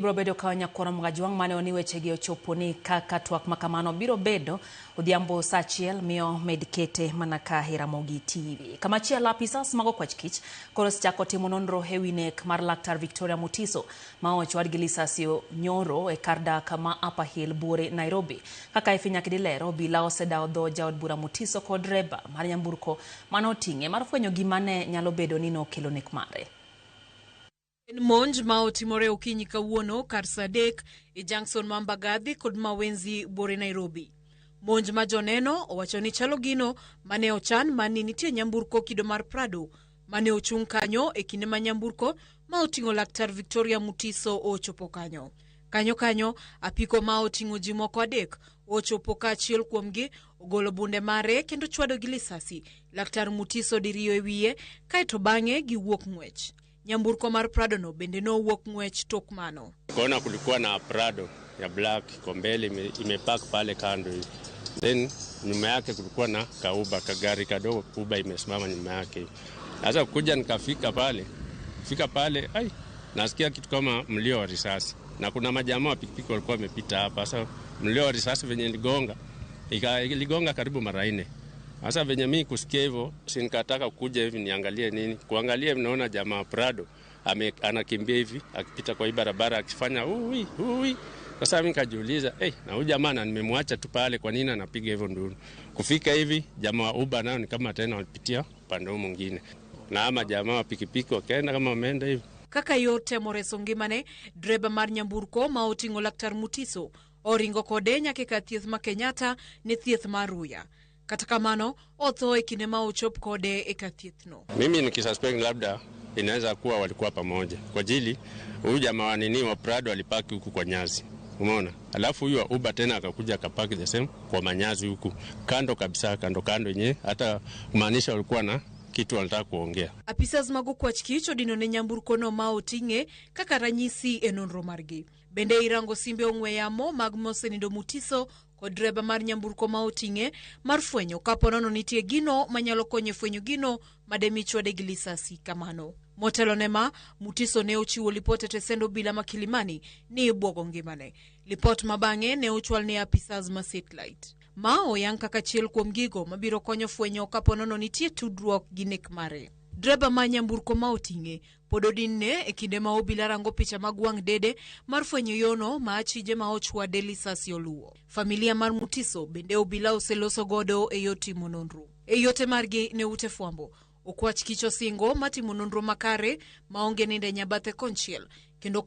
Biro bedo kawanya koro mgajuang mane oniwe chegi ochoponi kaka twak makamano biro bedo odhiambo saa achiel miyo medkete manaka Hiramogi TV. Kamachiel apisas mago kwachkich koro sichako timo nonro ewi nek mar Laktar Victoria Mutiso ma ochwad gi lisasi nyoro e kar dak ma Upper Hill Buore Nairobi. Kaka ifinya kidilero obila osedawo dho jaod bura Mutiso kod reba mar nyamburko mane oting'e mar fwenyo gimane nyalo bedo ni nokelo nek mare. Monj ma otimore okinyi kawuono kar saa 3 e junction ma Mbagathi kod Mawenzi Buore Nairobi. Monj ma joneno owacho ni chalo gino mane ochan mani nitie nyamburko kido mar Prado mane ochung' kanyo e kinde ma nyamburko ma oting'o Laktar Victoria Mutiso ochopo kanyo. Kanyo apiko ma oting'o ji moko 3 ochopo ka achiel kuomgi ogolo bunde mare kendo chwado gi lisasi. Laktar Mutiso diriyo e wiye kaeto bang'e giwuok ng'wech. Nyamburko mar Prado no bende no wuok ng'wech tok mano. Kona kulikuwa na Prado ya black kombele imepark pale kando. Then nyuma yake kulikuwa na kauba kagari kadogo kuba imesimama nyuma yake. Sasa kuja nikafika pale. Fika pale nasikia kitu kama mlio wa risasi. Na kuna majamaa wa pikipiki walikuwa wamepita hapa. Sasa mlio wa risasi venye iligonga karibu mara 4. Sasa venye mimi kusikia hivyo, si nikataka kuja hivi niangalie nini. Kuangalia naona jamaa Prado anakimbia hivi akipita kwa hii barabara akifanya uwi. Sasa mimi nikajiuliza, na huyu jamaa nimemwacha tu pale, kwa nini anapiga hivyo nduru? Kufika hivi jamaa Uber nao ni kama tena walipitia upande mwingine. Na ama jamaa wa pikipiki wakaenda kama wameenda hivi. Kaka yote Moreso Ngimane, dreba mar nyamburko ma oting'o Laktar Mutiso, oringo kode nyaka ka thieth ma Kenyatta ne thieth mar Ruya. Kata kamano otho e kinde ma ochop kode e kathiethno. Mimi nikisuspect labda inaweza kuwa walikuwa pamoja. Kwa ajili huyu jamaa wa Prado alipaki huku kwa nyasi. Umeona? Alafu huyu wa Uber tena akakuja akapaki the same kwa manyazi huku. Kando kabisa, kando yenyewe hata kumaanisha walikuwa na kitu wanataka kuongea. Apisas mago kwachkicho dino ne nyamburko no ma oting'e kaka ranyisi e nonro margi. Bende irango simbe ong'we yamo mag mosenindo Mutiso kod dreba mar nyamburko ma oting'e mar fwenyo kapo nono nitie gino manyalo konyo fwenyo gino mademi chwade gi lisasi kamano. Motelo nema Mutiso ne ochiwo lipot e tesendo bila ma Kilimani ni ibwogo ngimane. Lipot mabang'e ne ochwal ne apisas ma satellite. Ma oyang kaka chiel kuom gigo mabiro konyo fwenyo kapo nono nitie tudruok gi nek mare. Dreba ma nyamburko ma oting'e pod odinne e kinde ma obila rango picha mag wang' dede mar fwenyo yono ma achije ma ochwade lisasi oluwo. Familia mar Mutiso bende obila oseloso godo e yor timo nonro. E yote margi ne ute fwambo okwach kicho singo matimo nonro makare maonge ninde nyabathe konchiel kendo